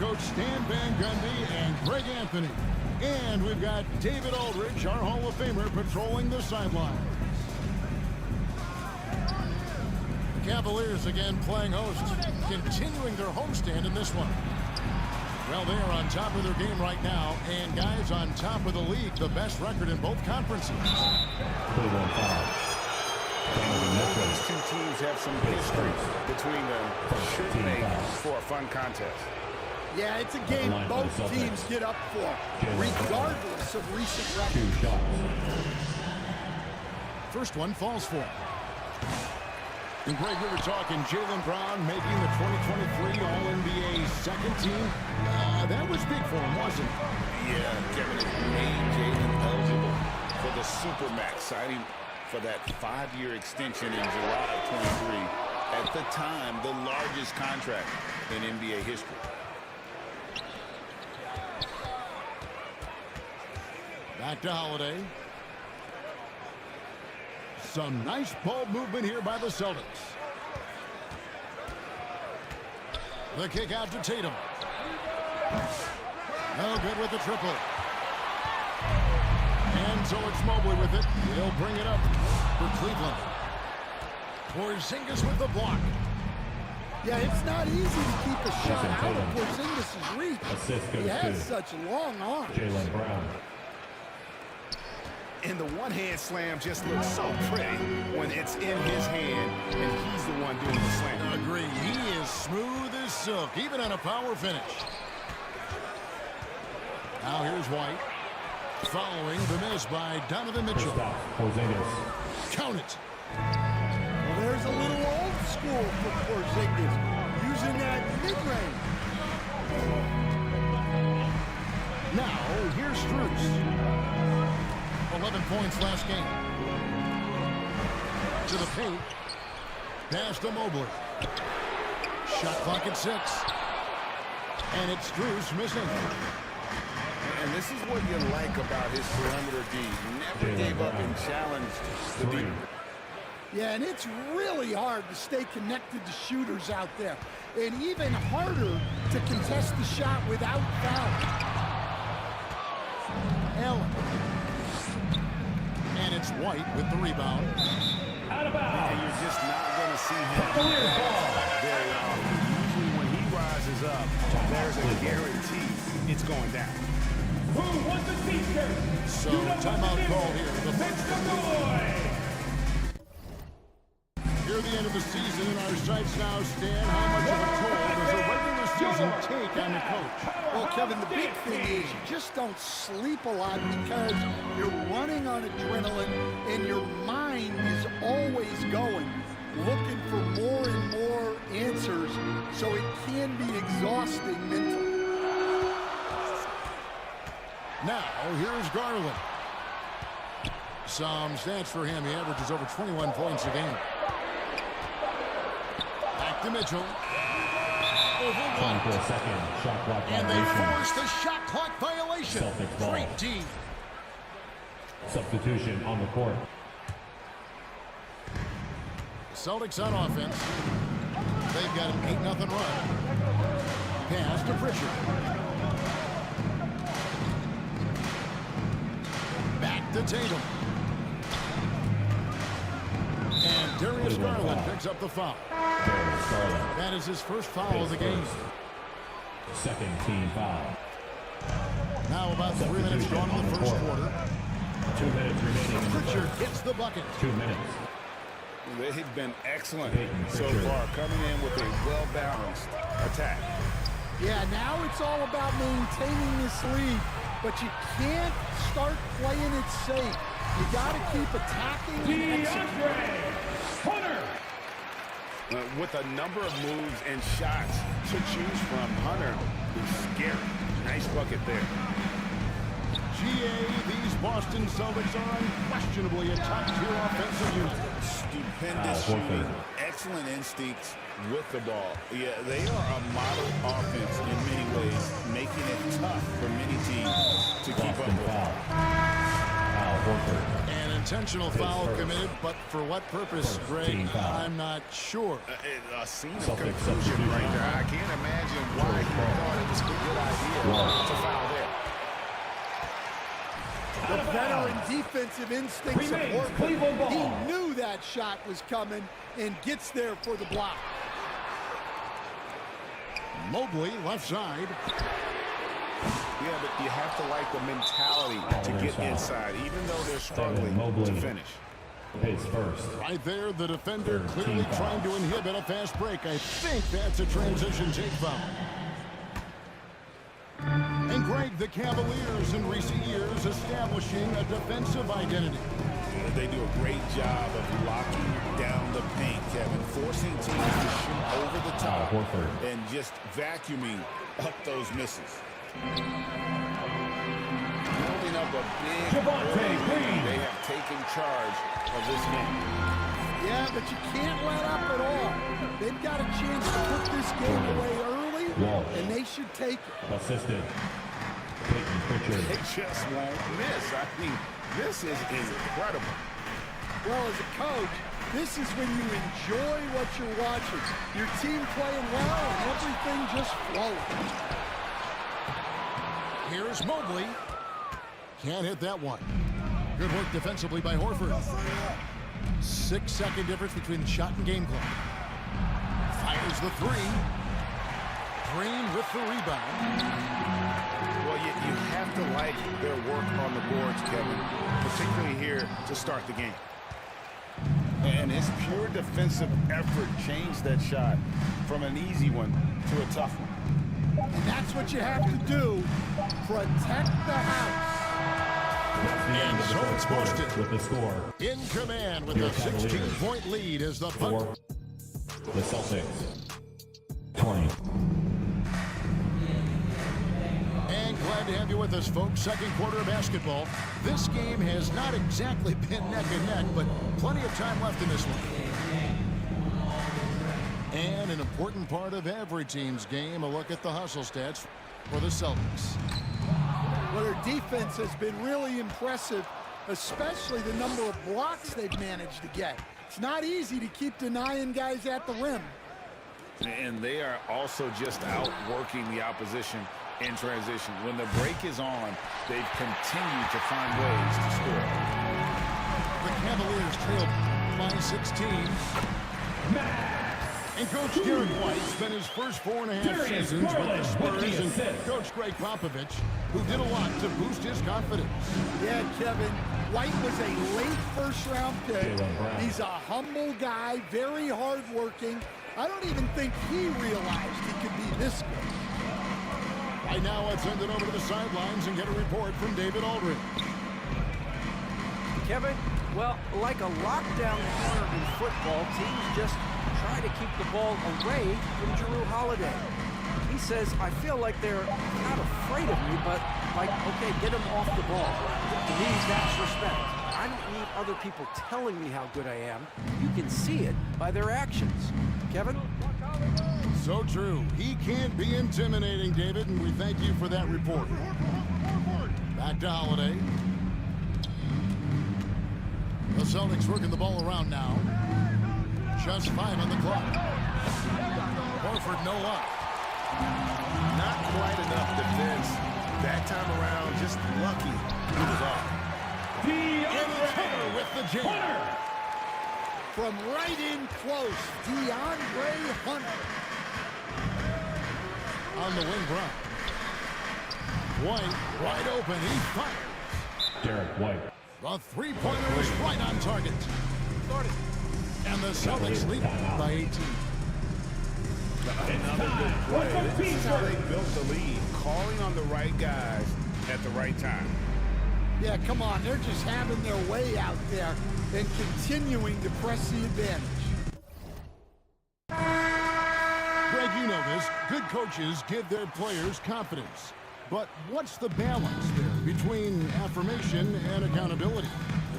coach Stan Van Gundy and Greg Anthony. And we've got David Aldridge, our Hall of Famer, patrolling the sidelines. Cavaliers again playing host, continuing their homestand in this one. Well, they are on top of their game right now, and guys on top of the league, the best record in both conferences. These two teams have some history between them. Should make for a fun contest. Yeah, it's a game both teams get up for, regardless of recent records. First one falls for him. And Greg, we were talking Jaylen Brown making the 2023 All-NBA second team. That was big for him, wasn't it? Yeah, Kevin, it made Jaylen eligible for the Supermax, signing for that 5-year extension in July of 23. At the time, the largest contract in NBA history. Back to Holiday. Some nice ball movement here by the Celtics. The kick out to Tatum. No good with the triple. And so it's Mobley with it. He'll bring it up for Cleveland. Porzingis with the block. Yeah, it's not easy to keep a shot out of Porzingis' reach. He has such long arms. Jaylen Brown. And the one-hand slam just looks so pretty when it's in his hand and he's the one doing the slam. Agree. He is smooth as silk, even on a power finish. Now here's White. Following the miss by Donovan Mitchell. Count it. Well, there's a little old school for Porzingis, using that mid-range. Now here's Strus. 11 points last game. To the paint. Pass to Mobley. Shot clock at 6. And it's Strus missing. And this is what you like about his perimeter D. He never gave up and challenged the D. Yeah, and it's really hard to stay connected to shooters out there. And even harder to contest the shot without foul. Allen. And it's White with the rebound. Out of bounds. And you're just not going to see him very often. Usually when he rises up, there's a guarantee it's going down. Who wants a t-shirt? So timeout call here. The Here the end of the season in our sights now, Stan. How much of a toll does a regular season take on the coach? Well, Kevin, the big thing is you just don't sleep a lot because you're running on adrenaline and your mind is always going, looking for more and more answers, so it can be exhausting mentally. Now, here's Garland. Some stats for him. He averages over 21 points a game. Back to Mitchell. Time for a second shot clock And they violation. force the shot clock violation. Celtics ball. Great D. Substitution on the court. Celtics on offense. They've got an 8-0 run. Pass to Pritchard. Back to Tatum. And Darius Garland picks up the foul. That is his first foul of the game. Second team foul. Now about 3 minutes gone in the first quarter. 2 minutes remaining in the Pritchard first. hits the bucket. 2 minutes. They've been excellent so far, coming in with a well-balanced attack. Yeah, now it's all about maintaining this lead, but you can't start playing it safe. You got to keep attacking and executing. Hunter. With a number of moves and shots to choose from, Hunter is scary. Nice bucket there. GA, these Boston Celtics are unquestionably a top-tier offensive unit. Stupendous shooting, excellent instincts with the ball. Yeah, they are a model offense in many ways, making it tough for many teams to keep up with. An intentional foul committed, but for what purpose, Greg? I'm not sure. A scene of confusion right there. I can't imagine why he thought it was It's a foul there. The veteran defensive instincts of Horford. He knew that shot was coming and gets there for the block. Mobley, left side. Yeah, but you have to like the mentality to get inside, even though they're struggling to finish. His first. Right there, the defender clearly trying to inhibit a fast break. I think that's a transition take foul. And Greg, the Cavaliers in recent years establishing a defensive identity. They do a great job of locking down the paint, Kevin, forcing teams to shoot over the top and just vacuuming up those misses. Building up a big lead. They have taken charge of this game. Yeah, but you can't let up at all. They've got a chance to put this game away early, and they should take it. Assistant. They just won't miss. I mean, this is incredible. Well, as a coach, this is when you enjoy what you're watching. Your team playing well and everything just flowing. Here's Mobley. Can't hit that one. Good work defensively by Horford. 6-second difference between the shot and game clock. Fires the three. Green with the rebound. Well, you have to like their work on the boards, Kevin, particularly here to start the game. And his pure defensive effort changed that shot from an easy one to a tough one. And that's what you have to do. Protect the house. And so it's posted. With the score. In command with a 16-point lead as the punt. The Celtics. 20. And glad to have you with us, folks. Second quarter of basketball. This game has not exactly been neck and neck, but plenty of time left in this one. And an important part of every team's game, a look at the hustle stats for the Celtics. Well, their defense has been really impressive, especially the number of blocks they've managed to get. It's not easy to keep denying guys at the rim. And they are also just outworking the opposition in transition. When the break is on, they've continued to find ways to score. The Cavaliers trailed by 16. And Coach Derek White spent his first 4.5 seasons with the Spurs and Coach Greg Popovich, who did a lot to boost his confidence. Yeah, Kevin, White was a late first-round pick. He's a humble guy, very hard-working. I don't even think he realized he could be this good. Right now, let's send it over to the sidelines and get a report from David Aldridge. Kevin, well, like a lockdown corner in football, teams just try to keep the ball away from Jrue Holiday. He says, I feel like they're not afraid of me, but like, okay, get him off the ball. To me, that's respect. I don't need other people telling me how good I am. You can see it by their actions. Kevin? So true. He can't be intimidating, David, and we thank you for that report. Back to Holiday. The Celtics working the ball around now. Just 5 on the clock. Horford, no luck. Not quite enough defense that time around. Just lucky he was off. Hunter with the jam. From right in close, DeAndre Hunter. On the wing, Brown. White, wide open. He fires. Derek White. The three-pointer is right on target. And the Celtics lead by 18. Another good play. This is how they built the lead. Calling on the right guys at the right time. Yeah, come on. They're just having their way out there and continuing to press the advantage. Greg, you know this. Good coaches give their players confidence. But what's the balance there between affirmation and accountability?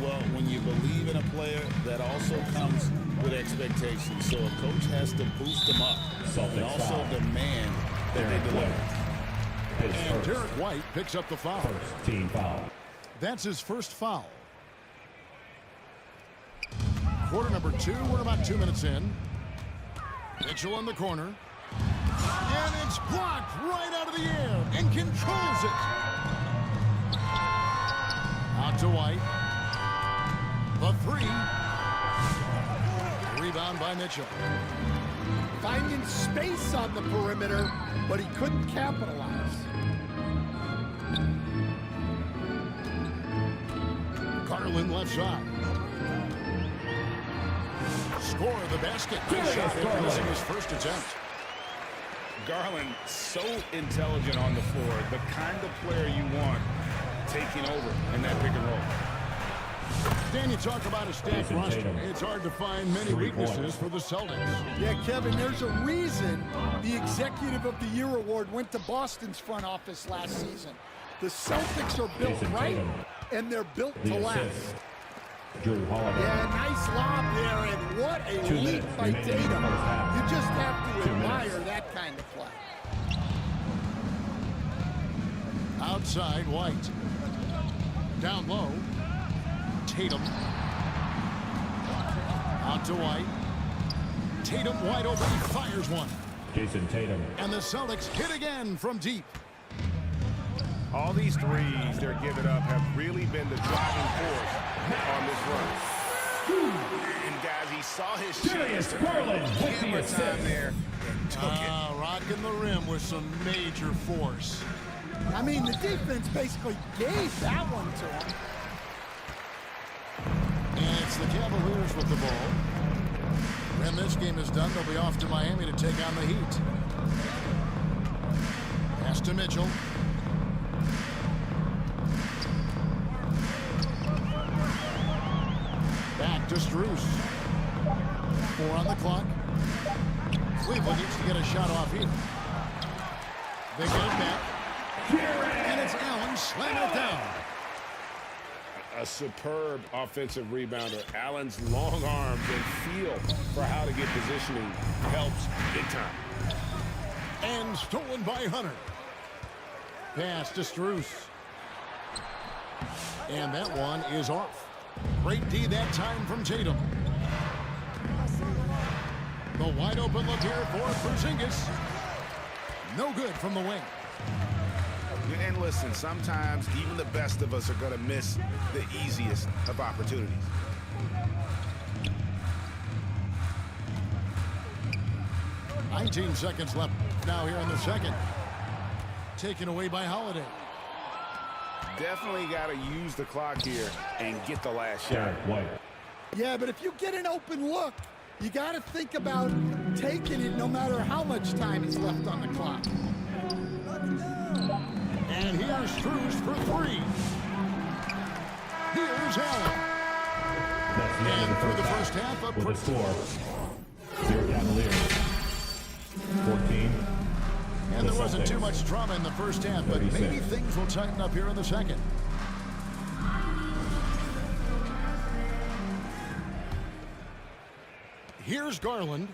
Well, when you believe in a player, that also comes with expectations. So a coach has to boost them up and also demand that they deliver. And Derek White picks up the foul. First team foul. That's his first foul. Quarter number 2. We're about 2 minutes in. Mitchell in the corner. And it's blocked right out of the air. and controls it. Out to White. The three. Rebound by Mitchell. Finding space on the perimeter, but he couldn't capitalize. Garland left side. Score the basket. Missing his first attempt. Garland, so intelligent on the floor, the kind of player you want taking over in that pick and roll. Dan, you talk about a stacked roster. It's hard to find many weaknesses for the Celtics. Yeah, Kevin, there's a reason the Executive of the Year award went to Boston's front office last season. The Celtics are built right, and they're built to last. Drew Holiday. Yeah, nice lob there, and what a leap by Tatum. You just have to admire that kind of play. Outside, White. Down low. Tatum. Out to White. Tatum wide open. He fires one. Jason Tatum. And the Celtics hit again from deep. All these threes they're giving up have really been the driving force on this run. And guys, he saw his chance. Hammer time there and took it. Rocking the rim with some major force. I mean, the defense basically gave that one to him. And it's the Cavaliers with the ball. When this game is done, they'll be off to Miami to take on the Heat. Pass to Mitchell. Back to Strus. 4 on the clock. Cleveland needs to get a shot off here. They get it back. And it's Allen slamming it down. A superb offensive rebounder. Allen's long arms and feel for how to get positioning helps big time. And stolen by Hunter. Pass to Strus. And that one is off. Great D that time from Tatum. The wide open look here for Porzingis. No good from the wing. And listen, sometimes even the best of us are going to miss the easiest of opportunities. $19 seconds left now here in the second. Taken away by Holiday. Definitely got to use the clock here and get the last shot. Yeah, but if you get an open look, you got to think about taking it no matter how much time is left on the clock. And here's Strus for 3. Here's Allen. And through the first half up with the score. 0 Cavaliers. 14. And there wasn't too much drama in the first half, but maybe things will tighten up here in the second. Here's Garland.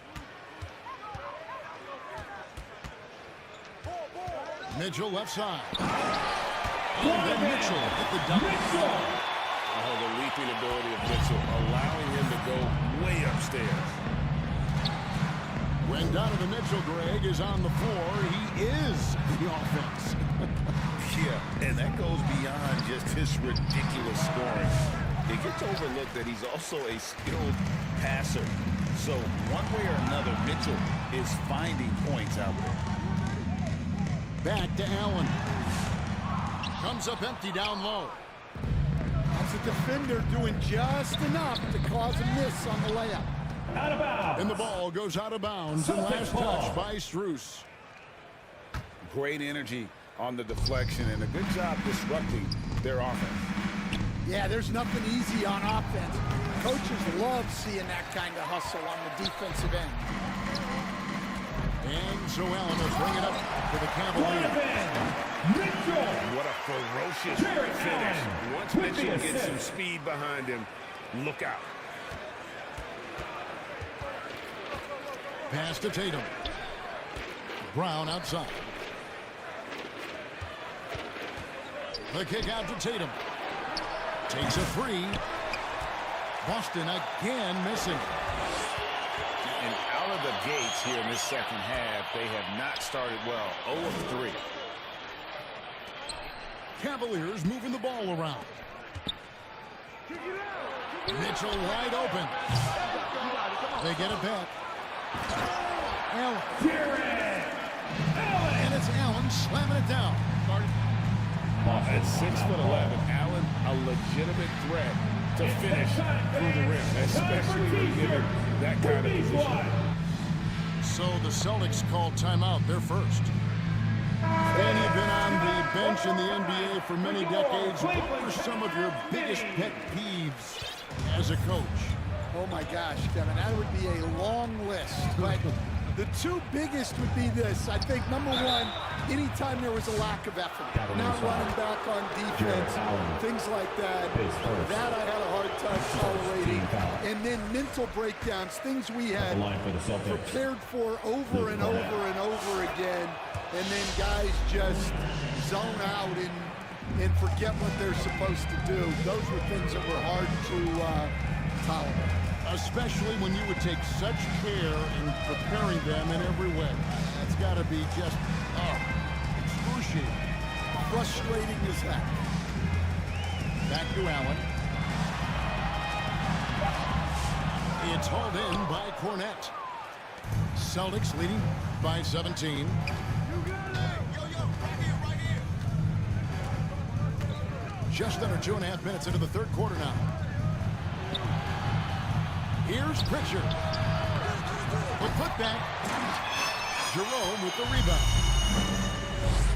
Mitchell left side. And then Mitchell hit the double. Oh, the leaping ability of Mitchell, allowing him to go way upstairs. When Donovan Mitchell, Greg, is on the floor, he is the offense. Yeah, and that goes beyond just his ridiculous scoring. It gets overlooked that he's also a skilled passer. So one way or another, Mitchell is finding points out there. Back to Allen. Comes up empty down low. That's a defender doing just enough to cause a miss on the layup. Out of bounds. And the ball goes out of bounds. And last touch by Strus. Great energy on the deflection and a good job disrupting their offense. Yeah, there's nothing easy on offense. Coaches love seeing that kind of hustle on the defensive end. And so Allen will bring it up for the Cavaliers. What a ferocious finish. Once Mitchell gets some speed behind him, look out. Pass to Tatum. Brown outside. The kick out to Tatum. Takes a 3. Boston again missing. And out of the gates here in this second half, they have not started well. 0 of 3. Cavaliers moving the ball around. Mitchell wide open. They get it back. Allen. And it's Allen slamming it down. At 6'11", Allen, a legitimate threat to finish through the rim, especially when given that kind of position. So the Celtics called timeout. They're first. And you've been on the bench in the NBA for many decades. What are some of your biggest pet peeves as a coach? Oh my gosh, Kevin, that would be a long list. But the two biggest would be this. I think number one, anytime there was a lack of effort, not running back on defense, things like that, that I had a hard time tolerating. And then mental breakdowns, things we had prepared for over and over and over again. And then guys just zone out and forget what they're supposed to do. Those were things that were hard to tolerate. Especially when you would take such care in preparing them in every way. That's got to be just excruciating. Frustrating as heck. Back to Allen. It's hauled in by Cornette. Celtics leading by 17. Just under 2.5 minutes into the third quarter now. Here's Pritchard. The putback. Jerome with the rebound.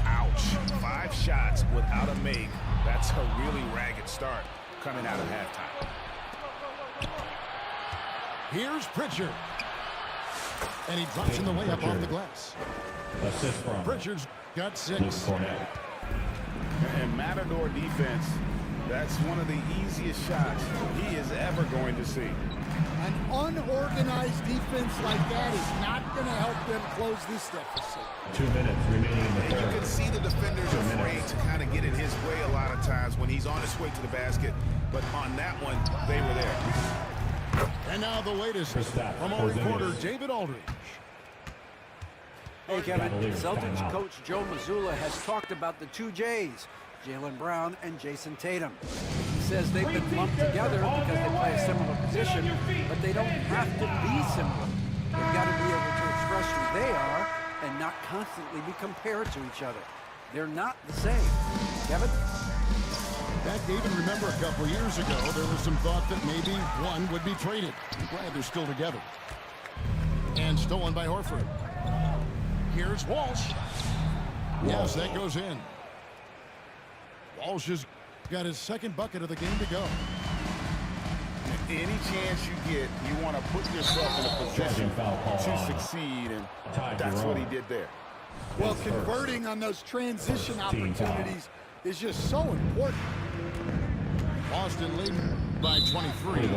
Ouch. 5 shots without a make. That's a really ragged start coming out of halftime. Here's Pritchard. And he drops in the layup off the glass. Assist from Pritchard's got 6. And Matador defense, that's one of the easiest shots he is ever going to see. An unorganized defense like that is not going to help them close this deficit. 2 minutes remaining in the And you third. can see the defenders afraid to kind of get in his way a lot of times when he's on his way to the basket. But on that one, they were there. And now the latest from our reporter, David Aldridge. Hey, Kevin, Cavaliers Celtics timeout. coach Joe Mazzulla has talked about the two J's, Jaylen Brown and Jason Tatum. He says they've been lumped together because they play a similar position, but they don't have to be similar. They've got to be able to express who they are and not constantly be compared to each other. They're not the same. Kevin? Back, David, remember a couple years ago, there was some thought that maybe one would be traded. I'm glad they're still together. And stolen by Horford. Here's Walsh. Yes, that goes in. Walsh has got his second bucket of the game to go. Any chance you get, you want to put yourself in a position to succeed, and that's what he did there. Well, converting on those transition opportunities is just so important. Boston leading by 23.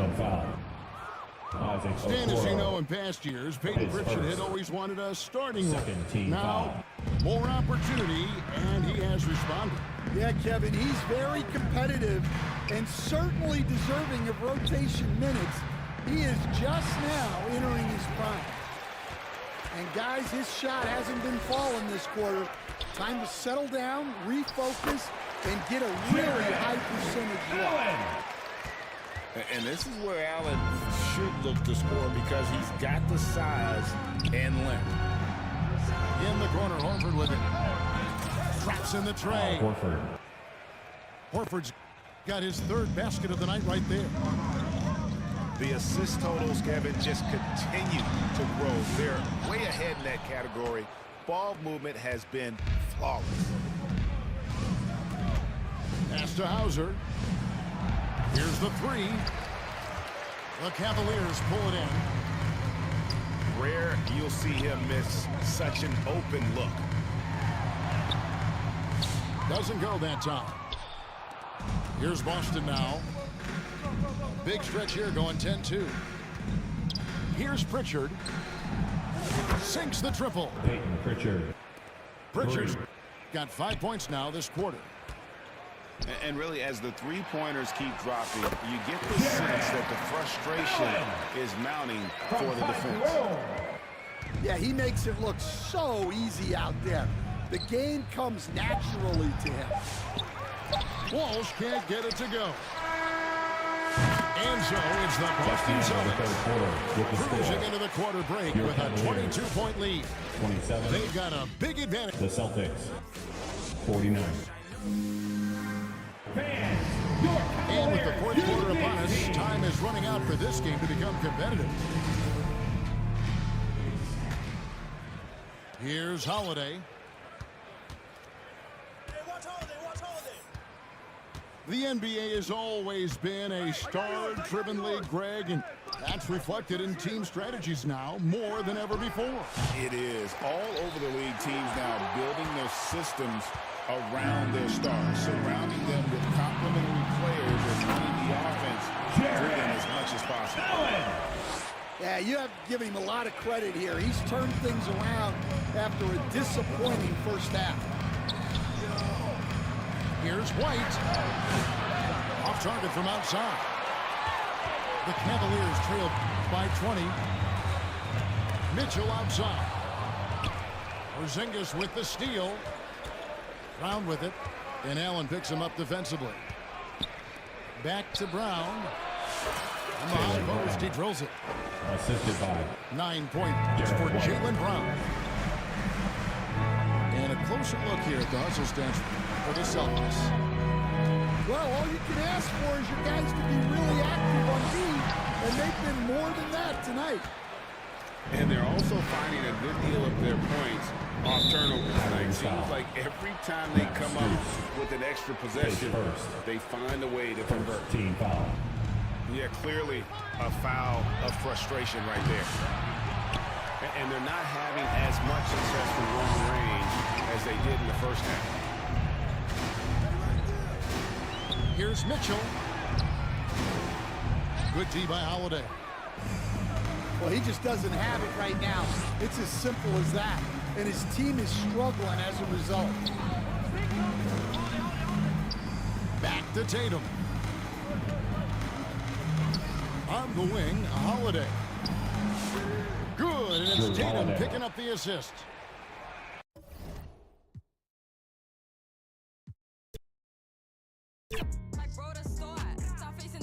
Stan, as you know, in past years, Peyton Pritchard had always wanted a starting role. Now, more opportunity, and he has responded. Yeah, Kevin, he's very competitive and certainly deserving of rotation minutes. He is just now entering his prime. And guys, his shot hasn't been falling this quarter. Time to settle down, refocus, and get a really high percentage look. And this is where Allen should look to score because he's got the size and length. In the corner, Horford with it. Drops in the tray. Horford's got his third basket of the night right there. The assist totals, Kevin, just continue to grow. They're way ahead in that category. Ball movement has been flawless. Pass to Hauser. Here's the three. The Cavaliers pull it in. Rare you'll see him miss such an open look. Doesn't go that time. Here's Boston now. Big stretch here going 10-2. Here's Pritchard. Sinks the triple. Peyton Pritchard. Pritchard's got 5 points now this quarter. And really, as the three-pointers keep dropping, you get the sense that the frustration is mounting for the defense. Yeah, he makes it look so easy out there. The game comes naturally to him. Walsh can't get it to go. And so it's the Boston Celtics cruising into the quarter break with a 22-point lead. 27. They've got a big advantage. The Celtics, 49. And with the fourth quarter upon us, time is running out for this game to become competitive. Here's Holiday. The NBA has always been a star-driven league, Greg, and that's reflected in team strategies now more than ever before. It is. All over the league, teams now building their systems around their stars, surrounding them with complementary players and running the offense through them as much as possible. Yeah, you have to give him a lot of credit here. He's turned things around after a disappointing first half. Here's White. Off target from outside. The Cavaliers trail by 20. Mitchell outside. Porzingis with the steal. Brown with it. And Allen picks him up defensively. Back to Brown. On the high post, he drills it. Assisted by 9 points for Jaylen Brown. And a closer look here at the hustle stance for the Celtics. Well, all you can ask for is your guys to be really active on D, and they've been more than that tonight. And they're also finding a good deal of their points off turnovers tonight. Seems like every time they come up with an extra possession, they find a way to convert. team foul. Yeah, clearly a foul of frustration right there. And they're not having as much success from long range as they did in the first half. Here's Mitchell. Good D by Holiday. Well, he just doesn't have it right now. It's as simple as that. And his team is struggling as a result. Back to Tatum. On the wing, Holiday. Good, and it's Tatum picking up the assist.